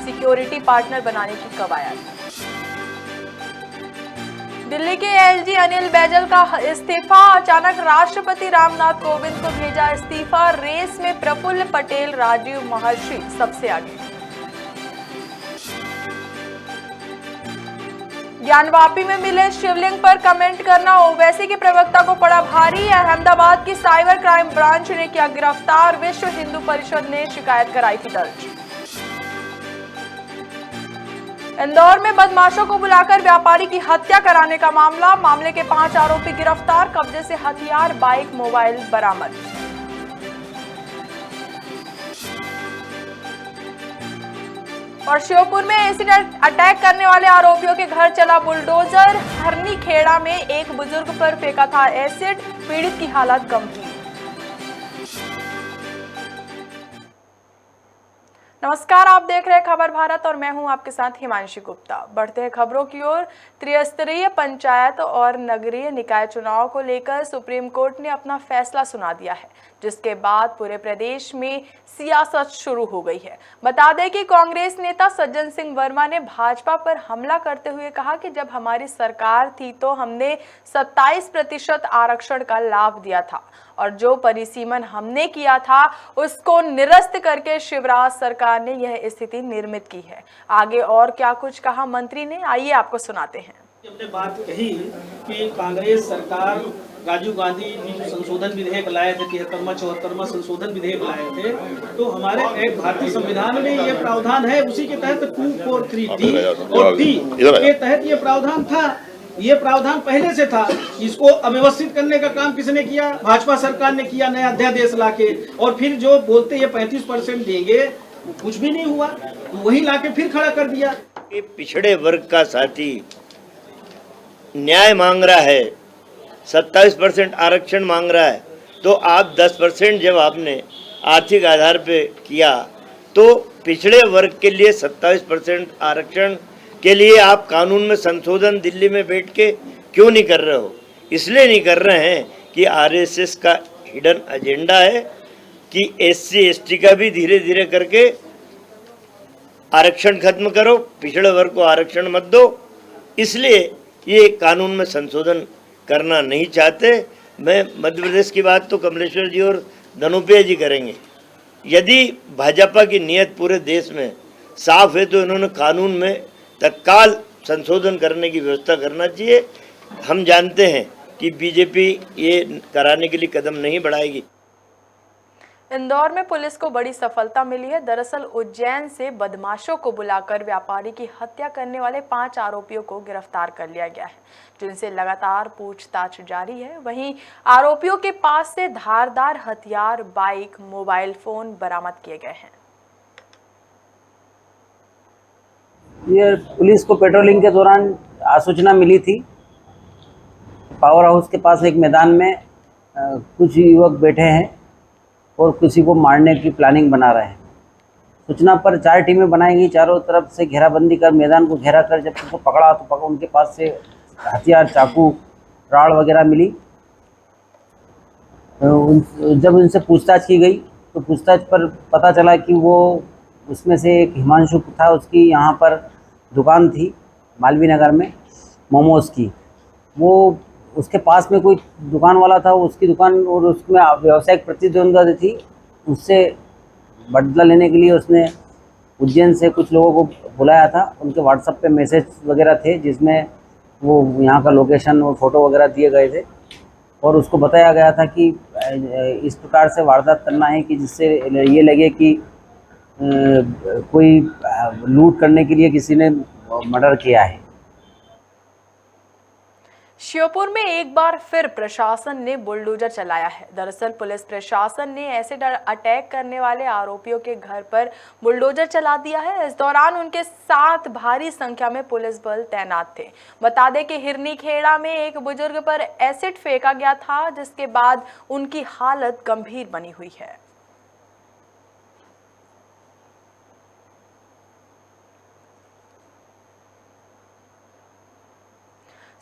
Security partner बनाने की कवायद। दिल्ली के एलजी अनिल बैजल का इस्तीफा, अचानक राष्ट्रपति रामनाथ कोविंद को भेजा इस्तीफा। रेस में प्रफुल्ल पटेल, राजीव महर्षि सबसे आगे। ज्ञानवापी में मिले शिवलिंग पर कमेंट करना ओवैसी के प्रवक्ता को पड़ा भारी। अहमदाबाद की साइबर क्राइम ब्रांच ने किया गिरफ्तार। विश्व हिंदू परिषद ने शिकायत कराई थी दर्ज। इंदौर में बदमाशों को बुलाकर व्यापारी की हत्या कराने का मामले के 5 आरोपी गिरफ्तार। कब्जे से हथियार, बाइक, मोबाइल बरामद। और श्योपुर में एसिड अटैक करने वाले आरोपियों के घर चला बुलडोजर। हरनी खेड़ा में एक बुजुर्ग पर फेंका था एसिड, पीड़ित की हालत गंभीर। नमस्कार, आप देख रहे हैं खबर भारत और मैं हूं आपके साथ हिमांशी गुप्ता। बढ़ते हैं खबरों की ओर। त्रिस्तरीय पंचायत और नगरीय निकाय चुनाव को लेकर सुप्रीम कोर्ट ने अपना फैसला सुना दिया है, जिसके बाद पूरे प्रदेश में सियासत शुरू हो गई है। बता दें कि कांग्रेस नेता सज्जन सिंह वर्मा ने भाजपा पर हमला करते हुए कहा कि जब हमारी सरकार थी तो हमने 27% आरक्षण का लाभ दिया था और जो परिसीमन हमने किया था उसको निरस्त करके शिवराज सरकार ने यह स्थिति निर्मित की है। आगे और क्या कुछ कहा मंत्री ने, आइए आपको सुनाते हैं। हमने बात कही कि कांग्रेस सरकार राजीव गांधी जी संशोधन विधेयक लाए थे, 73वां 74वां संशोधन विधेयक लाए थे, तो हमारे एक भारतीय संविधान में ये प्रावधान है, उसी के तहत 243D और D के तहत ये प्रावधान था। ये प्रावधान पहले से था। इसको अव्यवस्थित करने का काम किसने किया? भाजपा सरकार ने किया, नया अध्यादेश लाके। और फिर जो बोलते ये 35% देंगे, कुछ भी नहीं हुआ, वही लाके फिर खड़ा कर दिया। पिछड़े वर्ग का साथी न्याय मांग रहा है, 27% आरक्षण मांग रहा है, तो आप 10% जब आपने आर्थिक आधार पे किया तो पिछड़े वर्ग के लिए 27% आरक्षण के लिए आप कानून में संशोधन दिल्ली में बैठ के क्यों नहीं कर रहे हो? इसलिए नहीं कर रहे हैं कि आरएसएस का हिडन एजेंडा है कि एससी एसटी का भी धीरे धीरे करके आरक्षण खत्म करो, पिछड़े वर्ग को आरक्षण मत दो। इसलिए ये कानून में संशोधन करना नहीं चाहते। मैं मध्य प्रदेश की बात तो कमलेश्वर जी और धनुप्रिया जी करेंगे। यदि भाजपा की नीयत पूरे देश में साफ है तो इन्होंने कानून में तत्काल संशोधन करने की व्यवस्था करना चाहिए। हम जानते हैं कि बीजेपी ये कराने के लिए कदम नहीं बढ़ाएगी। इंदौर में पुलिस को बड़ी सफलता मिली है। दरअसल उज्जैन से बदमाशों को बुलाकर व्यापारी की हत्या करने वाले 5 आरोपियों को गिरफ्तार कर लिया गया है, जिनसे लगातार पूछताछ जारी है। वहीं आरोपियों के पास से धारदार हथियार, बाइक, मोबाइल फोन बरामद किए गए हैं। ये पुलिस को पेट्रोलिंग के दौरान सूचना मिली थी। पावर हाउस के पास एक मैदान में कुछ युवक बैठे हैं और किसी को मारने की प्लानिंग बना रहे हैं। सूचना पर 4 टीमें बनाई गई, चारों तरफ से घेराबंदी कर मैदान को घेरा कर जब उनको पकड़ा तो उनके पास से हथियार, चाकू, राड़ वगैरह मिली। जब उनसे पूछताछ की गई तो पूछताछ पर पता चला कि वो उसमें से एक हिमांशु था, उसकी यहाँ पर दुकान थी मालवीय नगर में मोमोज़ की। वो उसके पास में कोई दुकान वाला था, उसकी दुकान और उसमें व्यावसायिक प्रतिद्वंद्विता थी। उससे बदला लेने के लिए उसने उज्जैन से कुछ लोगों को बुलाया था। उनके व्हाट्सएप पे मैसेज वगैरह थे जिसमें वो यहाँ का लोकेशन और फ़ोटो वगैरह दिए गए थे और उसको बताया गया था कि इस प्रकार से वारदात करना है कि जिससे ये लगे कि कोई लूट करने के लिए किसी ने मर्डर किया है। श्योपुर में एक बार फिर प्रशासन ने बुलडोजर चलाया है। दरअसल पुलिस प्रशासन ने एसिड अटैक करने वाले आरोपियों के घर पर बुलडोजर चला दिया है। इस दौरान उनके साथ भारी संख्या में पुलिस बल तैनात थे। बता दें कि हिरनी खेड़ा में एक बुजुर्ग पर एसिड फेंका गया था, जिसके बाद उनकी हालत गंभीर बनी हुई है।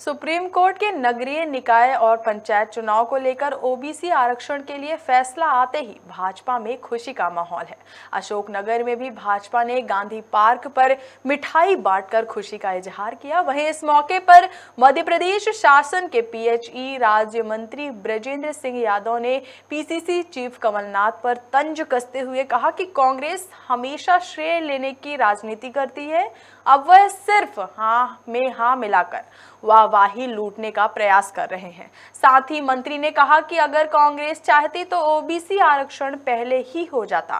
सुप्रीम कोर्ट के नगरीय निकाय और पंचायत चुनाव को लेकर ओबीसी आरक्षण के लिए फैसला आते ही भाजपा में खुशी का माहौल है। अशोकनगर में भी भाजपा ने गांधी पार्क पर मिठाई बांटकर खुशी का इजहार किया। वहीं इस मौके पर मध्य प्रदेश शासन के पीएचई राज्य मंत्री ब्रजेंद्र सिंह यादव ने पीसीसी चीफ कमलनाथ पर तंज कसते हुए कहा कि कांग्रेस हमेशा श्रेय लेने की राजनीति करती है, अब वह सिर्फ हाँ में हाँ मिलाकर वाहवाही लूटने का प्रयास कर रहे हैं। साथ ही मंत्री ने कहा कि अगर कांग्रेस चाहती तो ओबीसी आरक्षण पहले ही हो जाता।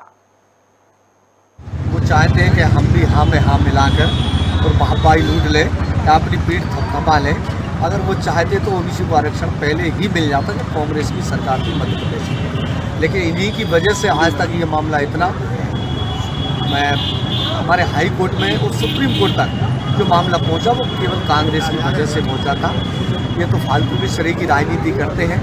वो चाहते हैं कि हम भी हाँ में हाँ मिलाकर और वाहवाही लूट ले या अपनी पीठ थपथपा ले। अगर वो चाहते तो ओबीसी को आरक्षण पहले ही मिल जाता जब कांग्रेस की सरकार थी मध्य प्रदेश में। लेकिन इन्हीं की वजह से आज तक ये मामला इतना हमारे हाई कोर्ट में और सुप्रीम कोर्ट तक जो मामला पहुंचा वो केवल कांग्रेस की वजह से पहुंचा था। ये तो फालतू की शरीक की राजनीति करते हैं,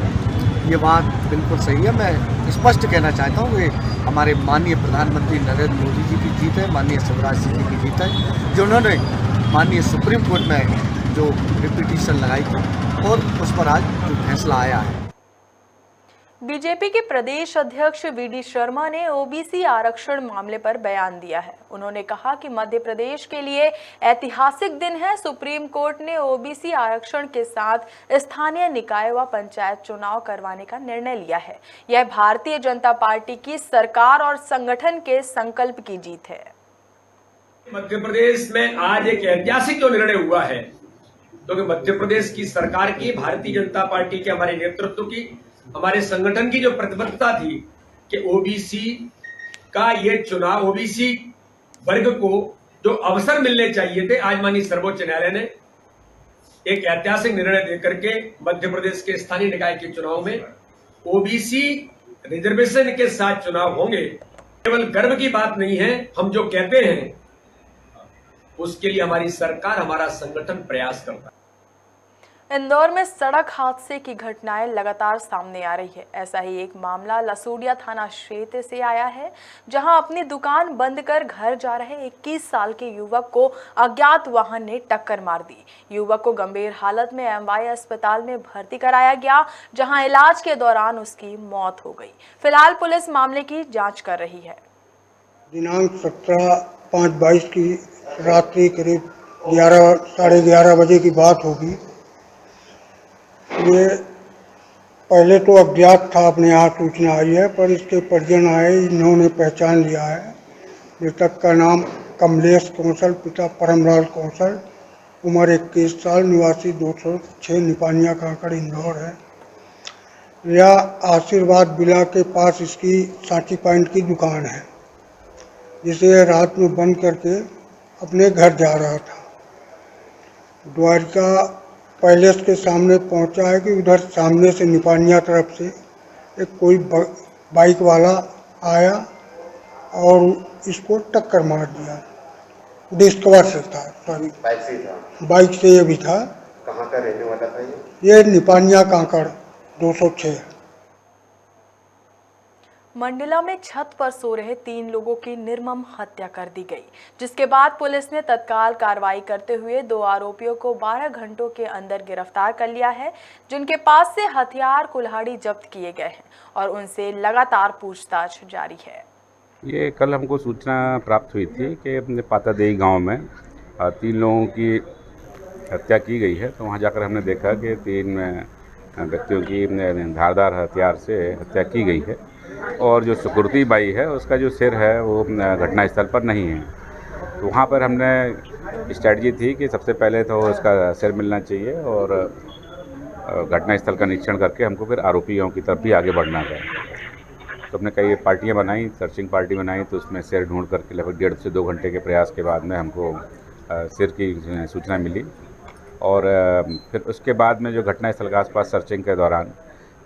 ये बात बिल्कुल सही है। मैं स्पष्ट कहना चाहता हूँ कि हमारे माननीय प्रधानमंत्री नरेंद्र मोदी जी की जीत है, माननीय शिवराज सिंह जी की जीत है, जिन्होंने माननीय सुप्रीम कोर्ट में जो पिटीशन लगाई थी और उस पर आज जो फैसला आया है। बीजेपी के प्रदेश अध्यक्ष वीडी शर्मा ने ओबीसी आरक्षण मामले पर बयान दिया है। उन्होंने कहा कि मध्य प्रदेश के लिए ऐतिहासिक दिन है। सुप्रीम कोर्ट ने ओबीसी आरक्षण के साथ स्थानीय निकाय व पंचायत चुनाव करवाने का निर्णय लिया है। यह भारतीय जनता पार्टी की सरकार और संगठन के संकल्प की जीत है। मध्य प्रदेश में आज एक ऐतिहासिक जो निर्णय हुआ है, क्योंकि मध्य प्रदेश की सरकार की, भारतीय जनता पार्टी के हमारे नेतृत्व की, हमारे संगठन की जो प्रतिबद्धता थी कि ओबीसी का ये चुनाव, ओबीसी वर्ग को जो अवसर मिलने चाहिए थे, आज माननीय सर्वोच्च न्यायालय ने एक ऐतिहासिक निर्णय देकर के मध्य प्रदेश के स्थानीय निकाय के चुनाव में ओबीसी रिजर्वेशन के साथ चुनाव होंगे। केवल गर्व की बात नहीं है, हम जो कहते हैं उसके लिए हमारी सरकार, हमारा संगठन प्रयास करता है। इंदौर में सड़क हादसे की घटनाएं लगातार सामने आ रही है। ऐसा ही एक मामला लसूड़िया थाना क्षेत्र से आया है, जहां अपनी दुकान बंद कर घर जा रहे 21 साल के युवक को अज्ञात वाहन ने टक्कर मार दी। युवक को गंभीर हालत में एमवाई अस्पताल में भर्ती कराया गया, जहां इलाज के दौरान उसकी मौत हो गई। फिलहाल पुलिस मामले की जाँच कर रही है। दिनांक 17/5/22 की रात्रि करीब 11 साढ़े 11 बजे की बात होगी। ये पहले तो अज्ञात था, अपने यहाँ सूचना आई है, पर इसके परिजन आए, इन्होंने पहचान लिया है। मृतक का नाम कमलेश कौशल, पिता परमलाल कौशल, उम्र 21 साल, निवासी 206 निपानिया कांकड़ इंदौर है। यह आशीर्वाद विला के पास इसकी सांची पॉइंट की दुकान है, जिसे रात में बंद करके अपने घर जा रहा था। द्वारिका पैलेस के सामने पहुंचा है कि उधर सामने से निपानिया तरफ से एक कोई बाइक वाला आया और इसको टक्कर मार दिया। डिस्कवर से था, सॉरी बाइक से ये भी था। कहाँ का रहने वाला था ये निपानिया कांकड़ 206। मंडला में छत पर सो रहे 3 लोगों की निर्मम हत्या कर दी गई, जिसके बाद पुलिस ने तत्काल कार्रवाई करते हुए 2 आरोपियों को 12 घंटों के अंदर गिरफ्तार कर लिया है, जिनके पास से हथियार कुल्हाड़ी जब्त किए गए हैं और उनसे लगातार पूछताछ जारी है। ये कल हमको सूचना प्राप्त हुई थी कि अपने पातादेही गांव में 3 लोगों की हत्या की गई है। तो वहां जाकर हमने देखा कि 3 व्यक्तियों की धारदार हथियार से हत्या की गई है और जो सुकृति बाई है उसका जो सिर है वो घटनास्थल पर नहीं है। तो वहाँ पर हमने स्ट्रेटजी थी कि सबसे पहले तो उसका सिर मिलना चाहिए और घटनास्थल का निरीक्षण करके हमको फिर आरोपियों की तरफ भी आगे बढ़ना है। तो हमने कई पार्टियाँ बनाई, सर्चिंग पार्टी बनाई, तो उसमें सिर ढूंढ करके लगभग 1.5 से 2 घंटे के प्रयास के बाद में हमको सिर की सूचना मिली। और फिर उसके बाद में जो घटनास्थल के आसपास सर्चिंग के दौरान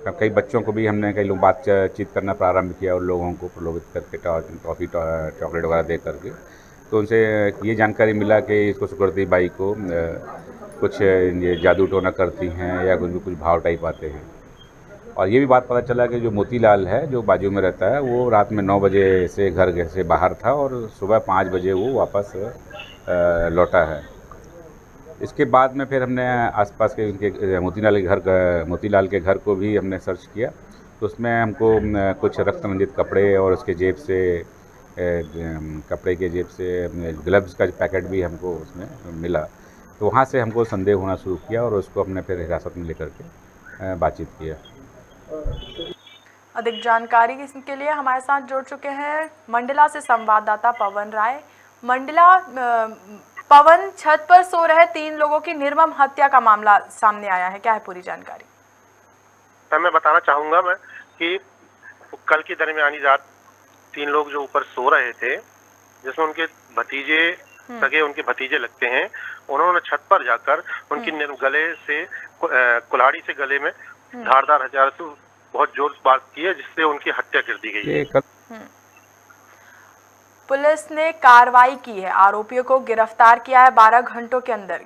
कई बच्चों को भी हमने, कई लोग बातचीत करना प्रारंभ किया और लोगों को प्रलोभित करके टॉफ़ी चॉकलेट वगैरह दे करके, तो उनसे ये जानकारी मिला कि इसको सुकृति बाई को कुछ ये जादू टोना करती हैं या कुछ भाव टाइप आते हैं। और ये भी बात पता चला कि जो मोतीलाल है, जो बाजू में रहता है, वो रात में 9 बजे से घर से बाहर था और सुबह 5 बजे वो वापस लौटा है। इसके बाद में फिर हमने आसपास के उनके मोतीलाल के घर को भी हमने सर्च किया, तो उसमें हमको कुछ रक्त रंजित कपड़े और उसके जेब से कपड़े के जेब से ग्लव्स का पैकेट भी हमको उसमें मिला। तो वहाँ से हमको संदेह होना शुरू किया और उसको हमने फिर हिरासत में लेकर के बातचीत किया। अधिक जानकारी के लिए हमारे साथ जुड़ चुके हैं मंडला से संवाददाता पवन राय। मंडला, पवन, छत पर सो रहे 3 लोगों की निर्मम हत्या का मामला सामने आया है, क्या है पूरी जानकारी? मैं बताना चाहूँगा कि कल की दरमियानी रात 3 लोग जो ऊपर सो रहे थे, जिसमें उनके भतीजे सगे उनके भतीजे लगते हैं, उन्होंने छत पर जाकर उनकी गले से कुल्हाड़ी से गले में धारदार हथियार से बहुत जोर बात की है, जिससे उनकी हत्या कर दी गई है। पुलिस ने कार्रवाई की है, आरोपियों को गिरफ्तार किया है 12 घंटों के अंदर।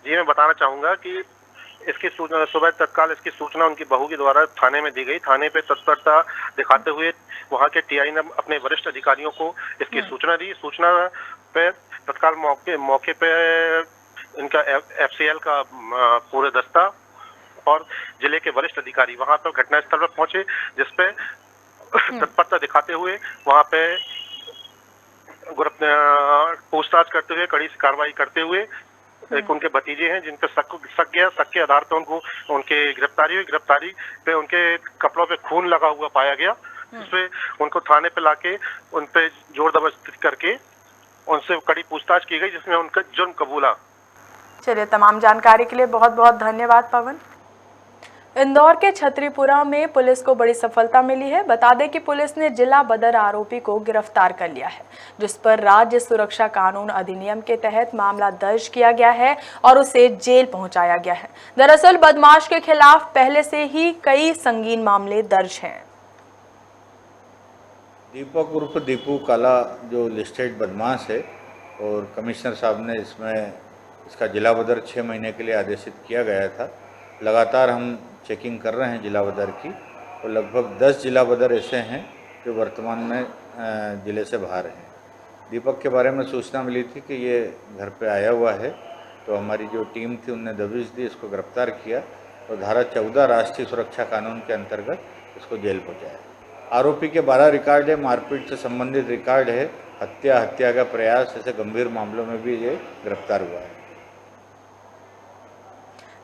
जी, मैं बताना चाहूँगा कि इसकी सूचना सुबह तत्काल इसकी सूचना उनकी बहू के द्वारा थाने में दी गई। थाने पे तत्परता दिखाते हुए वहाँ के टीआई ने अपने वरिष्ठ अधिकारियों को इसकी सूचना दी। सूचना पे तत्काल मौके पे इनका एफसीएल का पूरे दस्ता और जिले के वरिष्ठ अधिकारी वहाँ पर घटनास्थल पर पहुंचे, जिसपे तत्परता दिखाते हुए वहाँ पे पूछताछ करते हुए कड़ी से कार्रवाई करते हुए एक उनके भतीजे हैं जिन पे शक के आधार पर उनके गिरफ्तारी पे उनके कपड़ों पे खून लगा हुआ पाया गया, जिसपे उनको थाने पे लाके उन पे जोर जबरदस्ती करके उनसे कड़ी पूछताछ की गई, जिसमें उनका जुर्म कबूला। चलिए, तमाम जानकारी के लिए बहुत बहुत धन्यवाद पवन। इंदौर के छतरीपुरा में पुलिस को बड़ी सफलता मिली है। बता दें कि पुलिस ने जिला बदर आरोपी को गिरफ्तार कर लिया है, जिस पर राज्य सुरक्षा कानून अधिनियम के तहत मामला दर्ज किया गया है और उसे जेल पहुंचाया गया है। दरअसल बदमाश के खिलाफ पहले से ही कई संगीन मामले दर्ज हैं। दीपक उर्फ दीपू काला जो लिस्टेड बदमाश है और कमिश्नर साहब ने इसका जिला बदर 6 महीने के लिए आदेशित किया गया था। लगातार हम चेकिंग कर रहे हैं जिला बदर की, और लगभग 10 जिला बदर ऐसे हैं जो वर्तमान में ज़िले से बाहर हैं। दीपक के बारे में सूचना मिली थी कि ये घर पे आया हुआ है, तो हमारी जो टीम थी उनने दबिश दी, इसको गिरफ्तार किया और धारा 14 राष्ट्रीय सुरक्षा कानून के अंतर्गत इसको जेल पहुँचाया। आरोपी के 12 रिकॉर्ड है, मारपीट से संबंधित रिकॉर्ड है, हत्या का प्रयास, ऐसे गंभीर मामलों में भी ये गिरफ्तार हुआ है।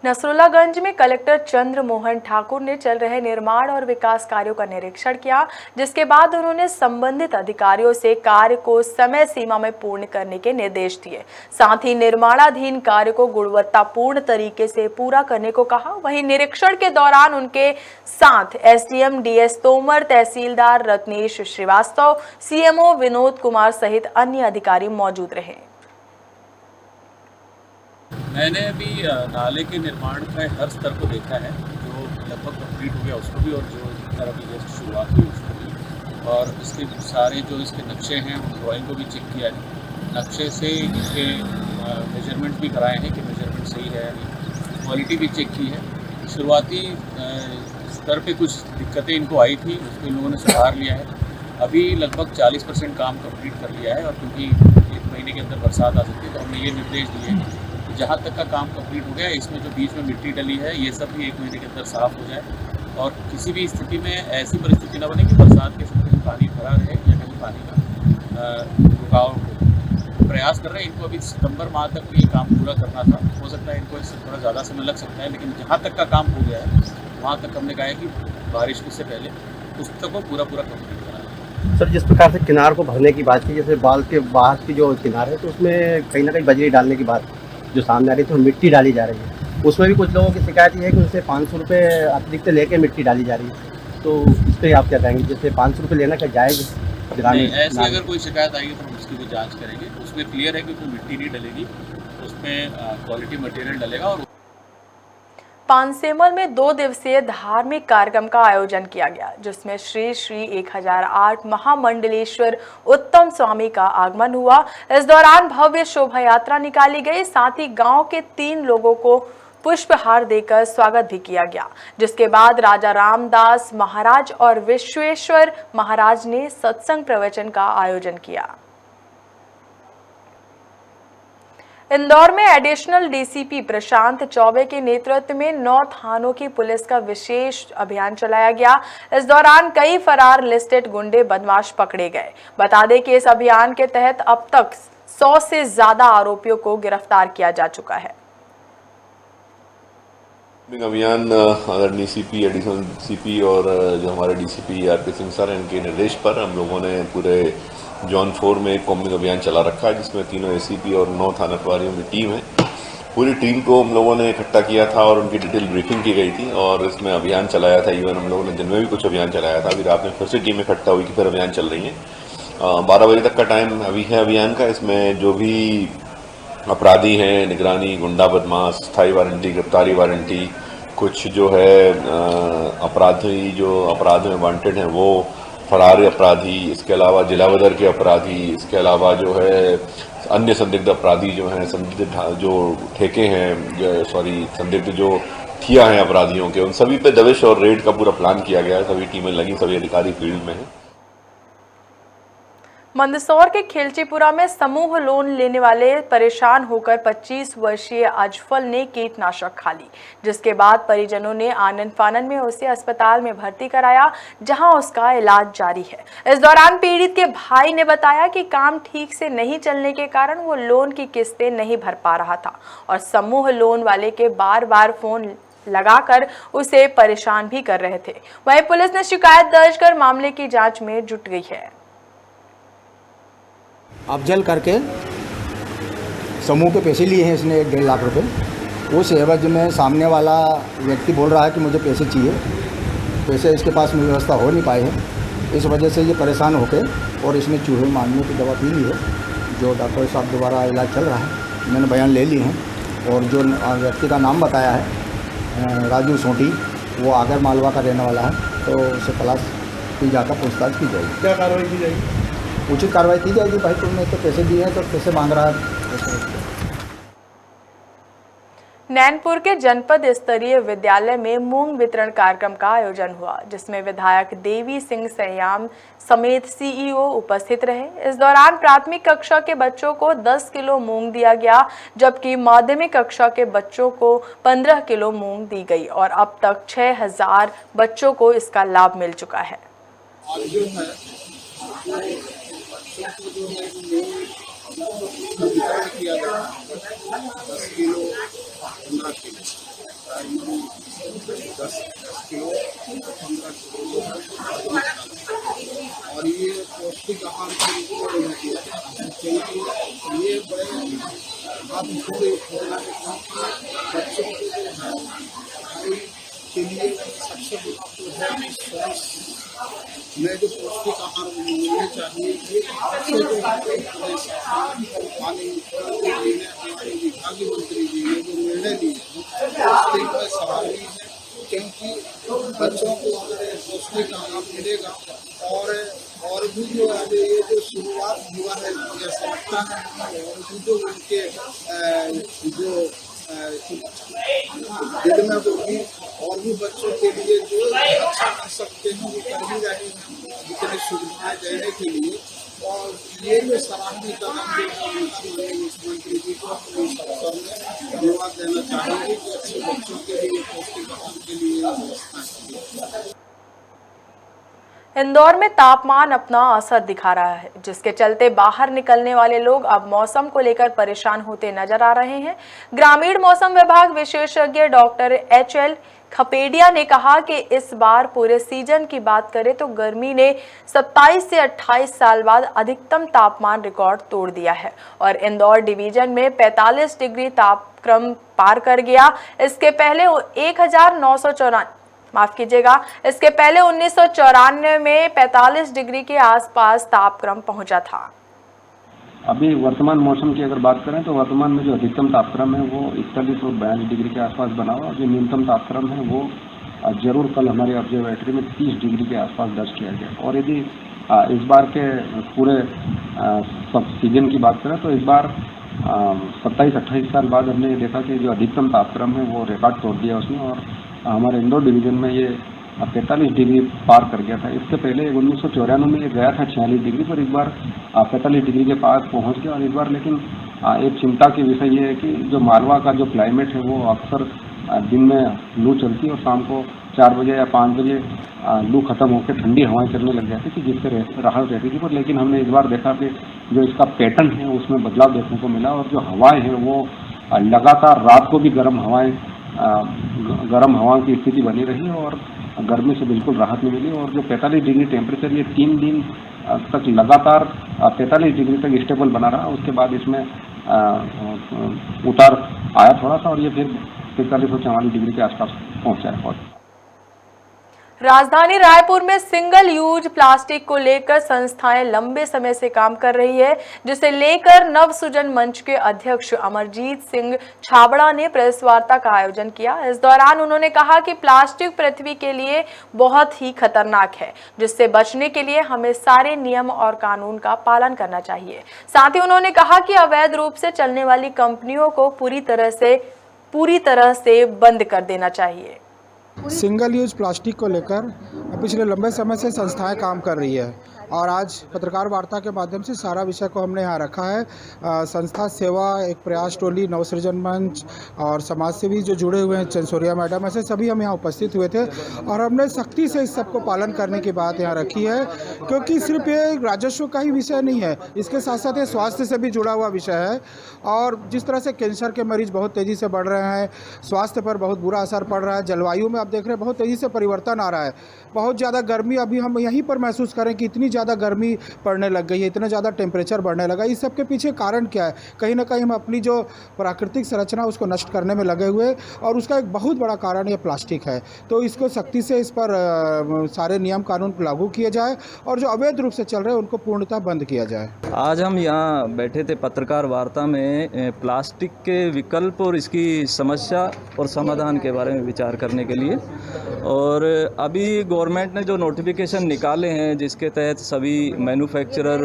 नसरुल्लागंज में कलेक्टर चंद्र मोहन ठाकुर ने चल रहे निर्माण और विकास कार्यों का निरीक्षण किया, जिसके बाद उन्होंने संबंधित अधिकारियों से कार्य को समय सीमा में पूर्ण करने के निर्देश दिए। साथ ही निर्माणाधीन कार्य को गुणवत्तापूर्ण तरीके से पूरा करने को कहा। वहीं निरीक्षण के दौरान उनके साथ एसडीएम डीएस तोमर, तहसीलदार रत्नेश श्रीवास्तव, सीएमओ विनोद कुमार सहित अन्य अधिकारी मौजूद रहे। मैंने अभी नाले के निर्माण का हर स्तर को देखा है, जो लगभग कंप्लीट हो गया उसको भी, और जो अभी जस्ट शुरुआत हुई उसको भी, और इसके सारे जो इसके नक्शे हैं उन ड्राइंग को भी चेक किया है। नक्शे से इसके मेजरमेंट भी कराए हैं कि मेजरमेंट सही है, क्वालिटी भी चेक की है। शुरुआती स्तर पे कुछ दिक्कतें इनको आई थी, उसको इन लोगों ने सुधार लिया है। अभी लगभग 40% काम कंप्लीट कर लिया है, और क्योंकि 1 महीने के अंदर बरसात आ सकती है, तो हमने ये निर्देश दिए हैं जहाँ तक का काम कंप्लीट हो गया, इसमें जो बीच में मिट्टी डली है ये सब भी 1 महीने के अंदर साफ़ हो जाए, और किसी भी स्थिति में ऐसी परिस्थिति न बने कि बरसात के समय कहीं पानी भरा रहे या कहीं पानी का रुकाव हो। प्रयास कर रहे हैं, इनको अभी सितंबर माह तक ये काम पूरा करना था। हो सकता है इनको इससे थोड़ा ज़्यादा समय लग सकता है, लेकिन जहाँ तक का काम हो गया है वहाँ तक हमने कहा है कि बारिश से पहले उस तक को पूरा कंप्लीट करना है। सर, जिस प्रकार से किनार को भरने की बात की, जैसे बाल के बाहर की जो किनार है, तो उसमें कहीं ना कहीं बजरी डालने की बात जो सामने आ रही थी, तो मिट्टी डाली जा रही है। उसमें भी कुछ लोगों की शिकायत ये है कि उनसे 500 रुपये अतिरिक्त लेके मिट्टी डाली जा रही है, तो इस पर आप क्या कहेंगे? जैसे 500 रुपये लेना क्या जायज़? ऐसे अगर कोई शिकायत आएगी तो हम उसकी भी जांच करेंगे। उसमें क्लियर है कि कोई मिट्टी नहीं डलेगी, उसमें क्वालिटी मटेरियल डलेगा। और पानसेमल में 2 दिवसीय धार्मिक कार्यक्रम का आयोजन किया गया, जिसमें श्री श्री 1008 महामंडलेश्वर उत्तम स्वामी का आगमन हुआ। इस दौरान भव्य शोभा यात्रा निकाली गई, साथ ही गांव के 3 लोगों को पुष्पहार देकर स्वागत भी किया गया, जिसके बाद राजा रामदास महाराज और विश्वेश्वर महाराज ने सत्संग प्रवचन का आयोजन किया। इंदौर में एडिशनल डीसीपी प्रशांत चौबे के नेतृत्व में 9 थानों की पुलिस का विशेष अभियान चलाया गया। इस दौरान कई फरार लिस्टेड गुंडे बदमाश पकड़े गए। बता दें कि इस अभियान के तहत अब तक 100 से ज्यादा आरोपियों को गिरफ्तार किया जा चुका है। अभियान डीसीपी, एडिशनल डीसीपी और जो हमारे डीसीपी आरपी सिंह सर, इनके निर्देश पर हम लोगों ने पूरे जोन 4 में एक कॉम्बिंग अभियान चला रखा है, जिसमें 3 एसीपी और 9 थाना प्रभारियों की टीम है। पूरी टीम को हम लोगों ने इकट्ठा किया था और उनकी डिटेल ब्रीफिंग की गई थी और इसमें अभियान चलाया था। इवन हम लोगों ने दिन में भी कुछ अभियान चलाया था। अभी रात में फिर से टीम इकट्ठा हुई कि फिर अभियान चल रही है। 12 बजे तक का टाइम अभी है अभियान का। इसमें जो भी अपराधी हैं, निगरानी, गुंडा, बदमाश, स्थायी वारंटी, गिरफ्तारी वारंटी, कुछ जो है अपराधी जो अपराध में वांटेड हैं वो, फरार अपराधी, इसके अलावा जिला बदर के अपराधी, इसके अलावा जो है अन्य संदिग्ध अपराधी जो हैं, संदिग्ध जो ठेके हैं, संदिग्ध जो ठिया हैं अपराधियों के, उन सभी पे दबिश और रेड का पूरा प्लान किया गया है। सभी टीमें लगी, सभी अधिकारी फील्ड में हैं। मंदसौर के खिलचीपुरा में समूह लोन लेने वाले परेशान होकर 25 वर्षीय अजफल ने कीटनाशक खा ली, जिसके बाद परिजनों ने आनन फानन में उसे अस्पताल में भर्ती कराया, जहां उसका इलाज जारी है। इस दौरान पीड़ित के भाई ने बताया कि काम ठीक से नहीं चलने के कारण वो लोन की किस्तें नहीं भर पा रहा था और समूह लोन वाले के बार बार फोन लगाकर उसे परेशान भी कर रहे थे। वहीं पुलिस ने शिकायत दर्ज कर मामले की जाँच में जुट गई है। अफजल करके समूह के पैसे लिए हैं इसने 1.5 लाख रुपए। उस एवज में सामने वाला व्यक्ति बोल रहा है कि मुझे पैसे चाहिए, पैसे इसके पास में व्यवस्था हो नहीं पाई है। इस वजह से ये परेशान होकर और इसने चूहे मारने की दवा पी ली है, जो डॉक्टर साहब द्वारा इलाज चल रहा है। मैंने बयान ले लिए हैं और जो व्यक्ति का नाम बताया है राजू सोटी, वो आगर मालवा का रहने वाला है, तो उसे तलाश की जाकर पूछताछ की जाएगी। क्या कार्रवाई की जाएगी? उचित कार्रवाई की जाएगी। भाई तुमने तो पैसे दिए हैं तो पैसे मांग रहा है। नैनपुर के जनपद स्तरीय विद्यालय में मूंग वितरण कार्यक्रम का आयोजन हुआ, जिसमें विधायक देवी सिंह सयाम समेत सीईओ उपस्थित रहे। इस दौरान प्राथमिक कक्षा के बच्चों को 10 किलो मूंग दिया गया, जबकि माध्यमिक कक्षा के बच्चों को 15 किलो मूंग दी गई और अब तक 6000 बच्चों को इसका लाभ मिल चुका है। और ये पौष्टिक आहार के रूप में किया, क्योंकि ये बड़े हम पूरे बच्चों के जो है पढ़ाई के लिए सबसे बड़ा तो है स्वास्थ्य में जो पौष्टिक आहार मिलने चाहिए। ये सबसे जो पानी हमारे विभागीय मंत्री जी ने जो निर्णय लिए पौष्टिक में सवारी है, क्योंकि बच्चों को अगर पौष्टिक आहार मिलेगा और भी जो है ये जो शुरुआत हुआ है ऐसा लगता है, और भी जो उनके जो दिल में वो भी और भी बच्चों के लिए जो अच्छा कर सकते हैं वो कर भी रहे हैं, जितनी सुविधाएं देने के लिए। और ये जो सराहनीय कदम जो मुख्यमंत्री जी को इस अवसर में धन्यवाद देना चाहेंगे कि अच्छे बच्चों के लिए पौष्टिक आहार के लिए व्यवस्था की। इंदौर में तापमान अपना असर दिखा रहा है, जिसके चलते बाहर निकलने वाले लोग अब मौसम को लेकर परेशान होते नजर आ रहे हैं। ग्रामीण मौसम विभाग विशेषज्ञ डॉक्टर HL खपेडिया ने कहा कि इस बार पूरे सीजन की बात करें तो गर्मी ने 27 से 28 साल बाद अधिकतम तापमान रिकॉर्ड तोड़ दिया है और इंदौर डिवीजन में 45 डिग्री तापक्रम पार कर गया। इसके पहले 1994 में 45 डिग्री के आसपास तापक्रम पहुंचा था। अभी वर्तमान मौसम की अगर बात करें तो वर्तमान में जो अधिकतम तापक्रम है वो 41 और 42 डिग्री के आसपास बना हुआ, जो न्यूनतम तापक्रम है वो जरूर कल हमारे ऑब्जर्वेटरी में 30 डिग्री के आसपास दर्ज किया गया। और यदि इस बार के पूरे सब सीजन की बात करें तो इस बार 27-28 साल बाद हमने देखा कि जो अधिकतम तापक्रम है वो रिकॉर्ड तोड़ दिया उसने और हमारे इंदौर डिवीजन में ये 45 डिग्री पार कर गया था। इससे पहले 1994 में ये गया था 46 डिग्री, पर इस बार 45 डिग्री के पास पहुंच गया और इस बार लेकिन एक चिंता की विषय ये है कि जो मालवा का जो क्लाइमेट है वो अक्सर दिन में लू चलती है और शाम को 4 बजे या 5 बजे लू खत्म होकर ठंडी हवाएं चलने लग जाती थी, जिससे राहत रहती थी। पर लेकिन हमने इस बार देखा कि जो इसका पैटर्न है उसमें बदलाव देखने को मिला और जो हवाएं हैं वो लगातार रात को भी गर्म हवाओं की स्थिति बनी रही और गर्मी से बिल्कुल राहत नहीं मिली। और जो 45 डिग्री टेम्परेचर ये 3 दिन तक लगातार 45 डिग्री तक स्टेबल बना रहा। उसके बाद इसमें उतार आया थोड़ा सा और ये फिर 43 और 44 डिग्री के आसपास पहुंचा है। राजधानी रायपुर में सिंगल यूज प्लास्टिक को लेकर संस्थाएं लंबे समय से काम कर रही है, जिसे लेकर नवसृजन मंच के अध्यक्ष अमरजीत सिंह छाबड़ा ने प्रेस वार्ता का आयोजन किया। इस दौरान उन्होंने कहा कि प्लास्टिक पृथ्वी के लिए बहुत ही खतरनाक है, जिससे बचने के लिए हमें सारे नियम और कानून का पालन करना चाहिए। साथ ही उन्होंने कहा कि अवैध रूप से चलने वाली कंपनियों को पूरी तरह से बंद कर देना चाहिए। सिंगल यूज प्लास्टिक को लेकर पिछले लंबे समय से संस्थाएं काम कर रही है और आज पत्रकार वार्ता के माध्यम से सारा विषय को हमने यहाँ रखा है। संस्था सेवा, एक प्रयास टोली, नवसृजन मंच और समाज सेवी जो जुड़े हुए हैं, चंसोरिया मैडम, ऐसे सभी हम यहाँ उपस्थित हुए थे और हमने सख्ती से इस सबको पालन करने की बात यहाँ रखी है, क्योंकि सिर्फ ये राजस्व का ही विषय नहीं है, इसके साथ साथ ये स्वास्थ्य से भी जुड़ा हुआ विषय है। और जिस तरह से कैंसर के मरीज बहुत तेज़ी से बढ़ रहे हैं, स्वास्थ्य पर बहुत बुरा असर पड़ रहा है, जलवायु में आप देख रहे हैं बहुत तेज़ी से परिवर्तन आ रहा है, बहुत ज़्यादा गर्मी अभी हम यहीं पर महसूस करें कि इतनी ज़्यादा गर्मी पड़ने लग गई है, इतना ज़्यादा टेम्परेचर बढ़ने लगा। इस सब के पीछे कारण क्या है? कहीं ना कहीं हम अपनी जो प्राकृतिक संरचना उसको नष्ट करने में लगे हुए और उसका एक बहुत बड़ा कारण ये प्लास्टिक है। तो इसको सख्ती से इस पर सारे नियम कानून लागू किए जाए और जो अवैध रूप से चल रहे हैं उनको पूर्णतः बंद किया जाए। आज हम यहाँ बैठे थे पत्रकार वार्ता में प्लास्टिक के विकल्प और इसकी समस्या और समाधान के बारे में विचार करने के लिए। और अभी गवर्नमेंट ने जो नोटिफिकेशन निकाले हैं जिसके तहत सभी मैन्युफैक्चरर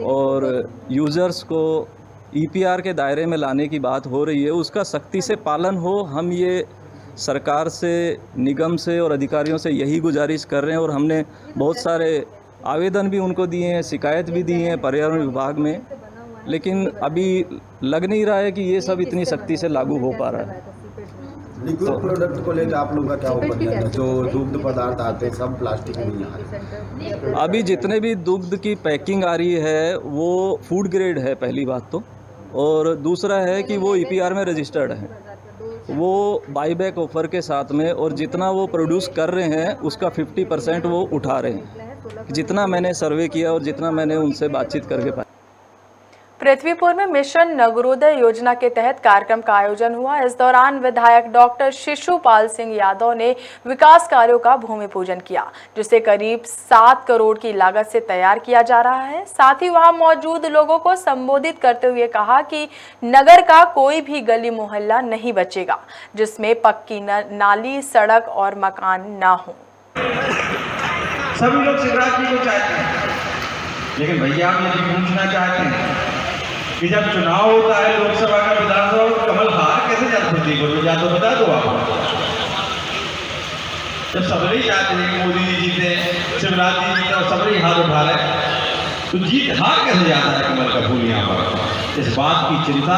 और यूज़र्स को EPR के दायरे में लाने की बात हो रही है, उसका सख्ती से पालन हो। हम ये सरकार से, निगम से और अधिकारियों से यही गुजारिश कर रहे हैं और हमने बहुत सारे आवेदन भी उनको दिए हैं, शिकायत भी दी है पर्यावरण विभाग में, लेकिन अभी लग नहीं रहा है कि ये सब इतनी सख्ती से लागू हो पा रहा है। लिक्विड प्रोडक्ट को लेकर आप लोगों का क्या ओपिनियन है? जो दुग्ध पदार्थ आते हैं सब प्लास्टिक में आ रहे हैं। अभी जितने भी दुग्ध की पैकिंग आ रही है वो फूड ग्रेड है, पहली बात तो, और दूसरा है कि वो EPR में रजिस्टर्ड है, वो बाईबैक ऑफर के साथ में, और जितना वो प्रोड्यूस कर रहे हैं उसका 50% वो उठा रहे हैं, जितना मैंने सर्वे किया और जितना मैंने उनसे बातचीत करके पाया। पृथ्वीपुर में मिशन नगरोदय योजना के तहत कार्यक्रम का आयोजन हुआ। इस दौरान विधायक डॉक्टर शिशुपाल सिंह यादव ने विकास कार्यों का भूमि पूजन किया, जिसे करीब 7 करोड़ की लागत से तैयार किया जा रहा है। साथ ही वहां मौजूद लोगों को संबोधित करते हुए कहा कि नगर का कोई भी गली मोहल्ला नहीं बचेगा जिसमें पक्की नाली, सड़क और मकान ना हो। सभी लोग शिवराज जी को चाहते हैं, लेकिन भैया हम ये पूछना चाहते हैं कि जब चुनाव होता है लोकसभा का, विधानसभा, तो कमल हार कैसे जाती है? या तो बता दो आप। जब सबरी चाहते हैं कि मोदी जी जीते, शिवराज जी जीते और सबरी हाथ उठा रहे, तो जीत हार कैसे जाता है कमल का फूल यहाँ पर? इस बात की चिंता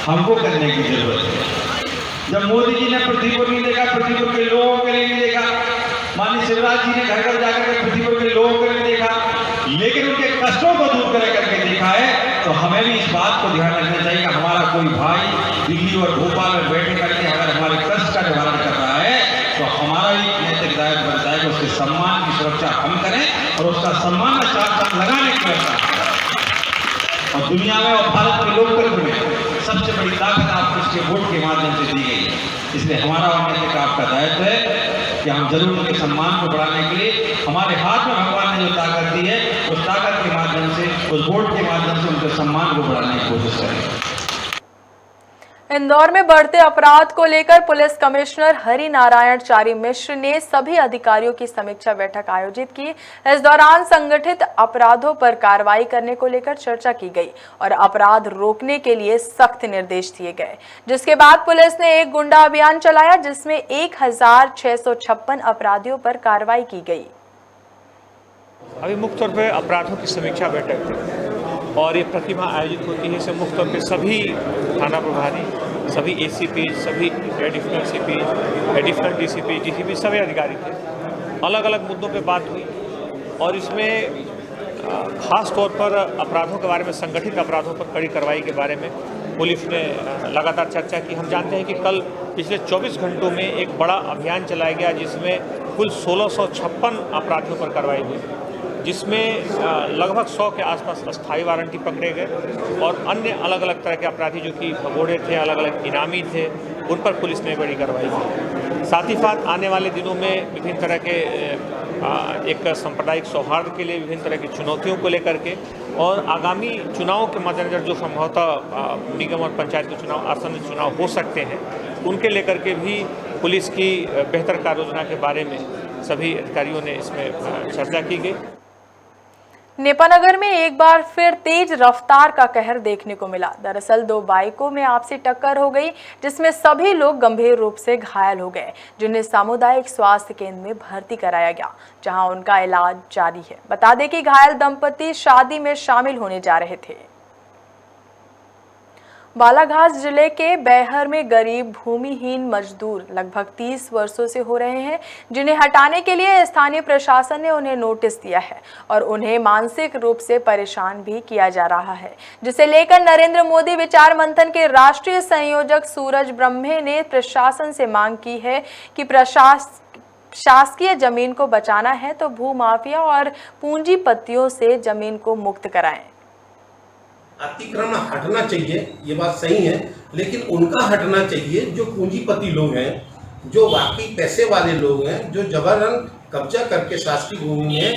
हमको करने की जरूरत है। जब मोदी जी ने पृथ्वीपुर नहीं देखा, पृथ्वीपुर के लोगों के लिए नहीं देखा, माननीय शिवराज जी ने घर घर जाकर के पृथ्वीपुर के लोगों के लिए देखा, लेकिन उनके कष्टों को दूर करके देखा है, तो हमें भी इस बात को ध्यान रखना चाहिए कि हमारा कोई भाई दिल्ली और भोपाल में बैठे करके अगर हमारे कष्ट का निवारण कर रहा है, तो हमारा भी नैतिक दायित्व बनता है कि उसके सम्मान की सुरक्षा हम करें और उसका सम्मान में चाक लगाने की व्यवस्था करें। और दुनिया में और भारत के लोकतंत्र में सबसे बड़ी ताकत आपको उसके वोट के माध्यम से दी गई है। इसलिए हमारा और नैतिक आपका दायित्व है कि हम जरूर उनके सम्मान को बढ़ाने के लिए हमारे हाथ में भगवान ने जो ताकत दी है, उस ताकत के माध्यम से, उस वोट के माध्यम से उनके सम्मान को बढ़ाने की कोशिश करें। इंदौर में बढ़ते अपराध को लेकर पुलिस कमिश्नर हरि नारायण चारी मिश्र ने सभी अधिकारियों की समीक्षा बैठक आयोजित की। इस दौरान संगठित अपराधों पर कार्रवाई करने को लेकर चर्चा की गई और अपराध रोकने के लिए सख्त निर्देश दिए गए, जिसके बाद पुलिस ने एक गुंडा अभियान चलाया जिसमें 1656 अपराधियों पर कार्रवाई की गई। अभी मुख्य तौर पर अपराधों की समीक्षा बैठक थी और ये प्रतिमा आयोजित होती है। इसे मुख्य तौर पे सभी थाना प्रभारी, सभी ACP, सभी additional CP, additional DCP, DCP सभी अधिकारी थे। अलग अलग मुद्दों पे बात हुई और इसमें खास तौर पर अपराधों के बारे में, संगठित अपराधों पर कड़ी कार्रवाई के बारे में पुलिस ने लगातार चर्चा की। हम जानते हैं कि कल पिछले 24 घंटों में एक बड़ा अभियान चलाया गया जिसमें कुल 1656 अपराधियों पर कार्रवाई हुई, जिसमें लगभग 100 के आसपास अस्थायी वारंटी पकड़े गए और अन्य अलग अलग तरह के अपराधी जो कि भगोड़े थे, अलग अलग इनामी थे, उन पर पुलिस ने बड़ी कार्रवाई की। साथ ही साथ आने वाले दिनों में विभिन्न तरह के एक सांप्रदायिक सौहार्द के लिए विभिन्न तरह की चुनौतियों को लेकर के और आगामी चुनावों के मद्देनजर जो संभवतः निगम और पंचायत के चुनाव, आसन्न चुनाव हो सकते हैं, उनके लेकर के भी पुलिस की बेहतर कार्य योजना के बारे में सभी अधिकारियों ने इसमें चर्चा की गई। नेपानगर में एक बार फिर तेज रफ्तार का कहर देखने को मिला। दरअसल 2 बाइकों में आपसी टक्कर हो गई, जिसमें सभी लोग गंभीर रूप से घायल हो गए, जिन्हें सामुदायिक स्वास्थ्य केंद्र में भर्ती कराया गया, जहां उनका इलाज जारी है। बता दें कि घायल दंपति शादी में शामिल होने जा रहे थे। बालाघाट जिले के बैहर में गरीब भूमिहीन मजदूर लगभग 30 वर्षों से हो रहे हैं, जिन्हें हटाने के लिए स्थानीय प्रशासन ने उन्हें नोटिस दिया है और उन्हें मानसिक रूप से परेशान भी किया जा रहा है, जिसे लेकर नरेंद्र मोदी विचार मंथन के राष्ट्रीय संयोजक सूरज ब्रह्मे ने प्रशासन से मांग की है कि शासकीय जमीन को बचाना है तो भूमाफिया और पूंजीपतियों से जमीन को मुक्त कराएं। अतिक्रमण हटना चाहिए, ये बात सही है, लेकिन उनका हटना चाहिए जो पूंजीपति लोग हैं, जो वाकई पैसे वाले लोग हैं, जो जबरन कब्जा करके शासकीय भूमि में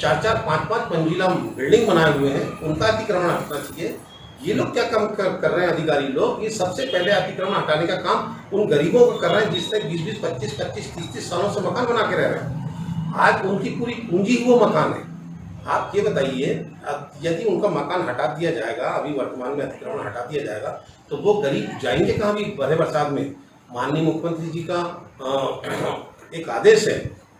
4-4, 5-5 मंजिला बिल्डिंग बनाए हुए हैं, उनका अतिक्रमण हटना चाहिए। ये लोग क्या काम कर रहे हैं अधिकारी लोग, ये सबसे पहले अतिक्रमण हटाने का काम उन गरीबों को कर रहे हैं जिसने 20-20, 25-25, 30-30 सालों से मकान बना के रह रहे हैं। आज उनकी पूरी पूंजी वो मकान है। आप ये बताइए, यदि उनका मकान हटा दिया जाएगा, अभी वर्तमान में अतिक्रमण हटा दिया जाएगा, तो वो गरीब जाएंगे कहाँ? भी बड़े बरसात में माननीय मुख्यमंत्री जी का एक आदेश है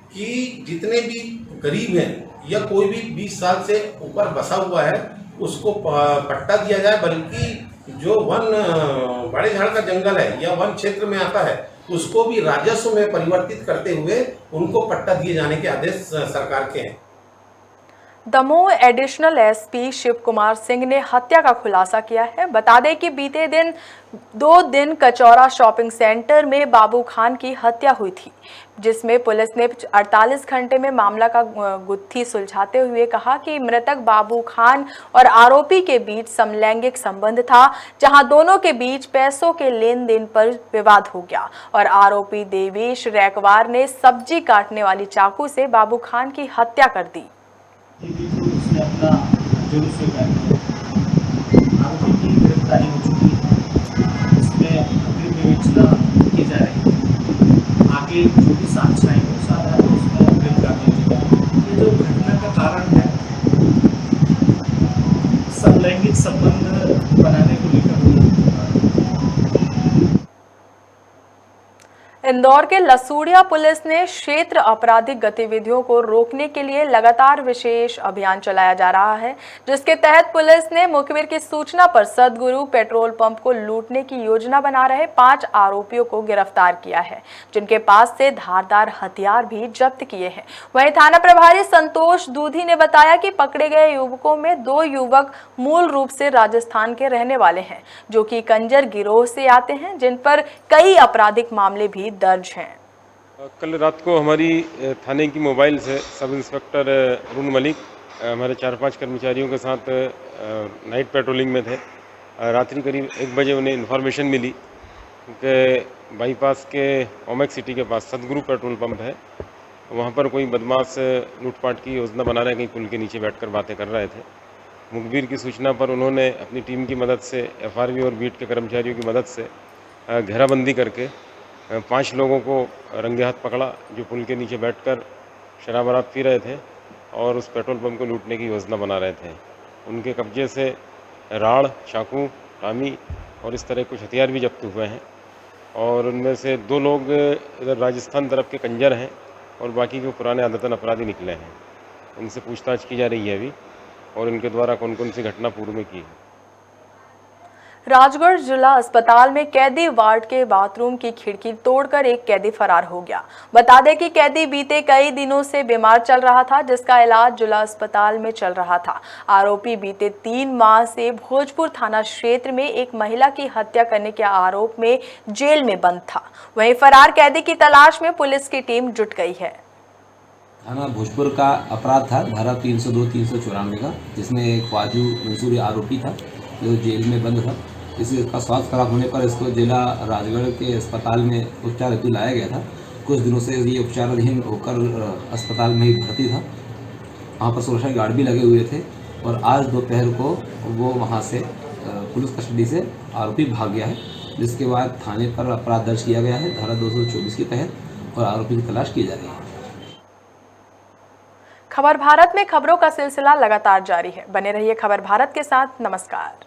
कि जितने भी गरीब हैं या कोई भी 20 साल से ऊपर बसा हुआ है उसको पट्टा दिया जाए, बल्कि जो वन बड़े झाड़ का जंगल है या वन क्षेत्र में आता है उसको भी राजस्व में परिवर्तित करते हुए उनको पट्टा दिए जाने के आदेश सरकार के हैं। दमोह एडिशनल SP शिव कुमार सिंह ने हत्या का खुलासा किया है। बता दें कि बीते दिन 2 दिन कचौरा शॉपिंग सेंटर में बाबू खान की हत्या हुई थी, जिसमें पुलिस ने 48 घंटे में मामला का गुत्थी सुलझाते हुए कहा कि मृतक बाबू खान और आरोपी के बीच समलैंगिक संबंध था, जहां दोनों के बीच पैसों के लेन देन पर विवाद हो गया और आरोपी देवेश रैकवार ने सब्जी काटने वाली चाकू से बाबू खान की हत्या कर दी। उसने अपना जुलूस निकाला। आरोपी की गिरफ्तारी हो चुकी है, इसमें अग्रिम विवेचना की जा रही है। आगे जो भी साक्ष्य आएंगे वो सारा उसमें अग्रिम कार्रवाई की जाएगी। ये जो घटना का कारण है समलैंगिक संबंध बनाने को लेकर। इंदौर के लसूड़िया पुलिस ने क्षेत्र आपराधिक गतिविधियों को रोकने के लिए लगातार विशेष अभियान चलाया जा रहा है, जिसके तहत पुलिस ने मुखबिर की सूचना पर सदगुरु पेट्रोल पंप को लूटने की योजना बना रहे 5 आरोपियों को गिरफ्तार किया है, जिनके पास से धारदार हथियार भी जब्त किए हैं। वहीं थाना प्रभारी संतोष दूधी ने बताया कि पकड़े गए युवकों में 2 युवक मूल रूप से राजस्थान के रहने वाले हैं, जो कि कंजर गिरोह से आते हैं, जिन पर कई आपराधिक मामले भी दर्ज हैं। कल रात को हमारी थाने की मोबाइल से सब इंस्पेक्टर अरुण मलिक हमारे 4-5 कर्मचारियों के साथ नाइट पेट्रोलिंग में थे। रात्रि करीब 1 बजे उन्हें इन्फॉर्मेशन मिली कि बाईपास के ओमेक सिटी के पास सदगुरु पेट्रोल पंप है, वहाँ पर कोई बदमाश लूटपाट की योजना बना रहे, कहीं पुल के नीचे बैठकर बातें कर रहे थे। मुखबिर की सूचना पर उन्होंने अपनी टीम की मदद से, FRV और बीट के कर्मचारियों की मदद से घेराबंदी करके 5 लोगों को रंगे हाथ पकड़ा, जो पुल के नीचे बैठकर शराब वराब पी रहे थे और उस पेट्रोल पंप को लूटने की योजना बना रहे थे। उनके कब्जे से राड़, चाकू, टामी और इस तरह कुछ हथियार भी जब्त हुए हैं और उनमें से 2 लोग इधर राजस्थान तरफ के कंजर हैं और बाकी के पुराने आदतन अपराधी निकले हैं। उनसे पूछताछ की जा रही है अभी और इनके द्वारा कौन कौन सी घटना पूर्व में की है। राजगढ़ जिला अस्पताल में कैदी वार्ड के बाथरूम की खिड़की तोड़कर एक कैदी फरार हो गया। बता दें कि कैदी बीते कई दिनों से बीमार चल रहा था, जिसका इलाज जिला अस्पताल में चल रहा था। आरोपी बीते 3 माह से भोजपुर थाना क्षेत्र में एक महिला की हत्या करने के आरोप में जेल में बंद था। वहीं फरार कैदी की तलाश में पुलिस की टीम जुट गई है। थाना भोजपुर का अपराध था धारा 302-394 का, जिसमें ख्वाजू मंसूरी आरोपी था जो जेल में बंद था। इसका स्वास्थ्य खराब होने पर इसको जिला राजगढ़ के अस्पताल में उपचार हेतु लाया गया था। कुछ दिनों से ये उपचाराधीन होकर अस्पताल में ही भर्ती था। वहाँ पर सुरक्षा गार्ड भी लगे हुए थे और आज दोपहर को वो वहाँ से पुलिस कस्टडी से आरोपी भाग गया है, जिसके बाद थाने पर अपराध दर्ज किया गया है धारा 224 के तहत और आरोपी की तलाश की जा रही है। खबर भारत में खबरों का सिलसिला लगातार जारी है। बने रहिए खबर भारत के साथ। नमस्कार।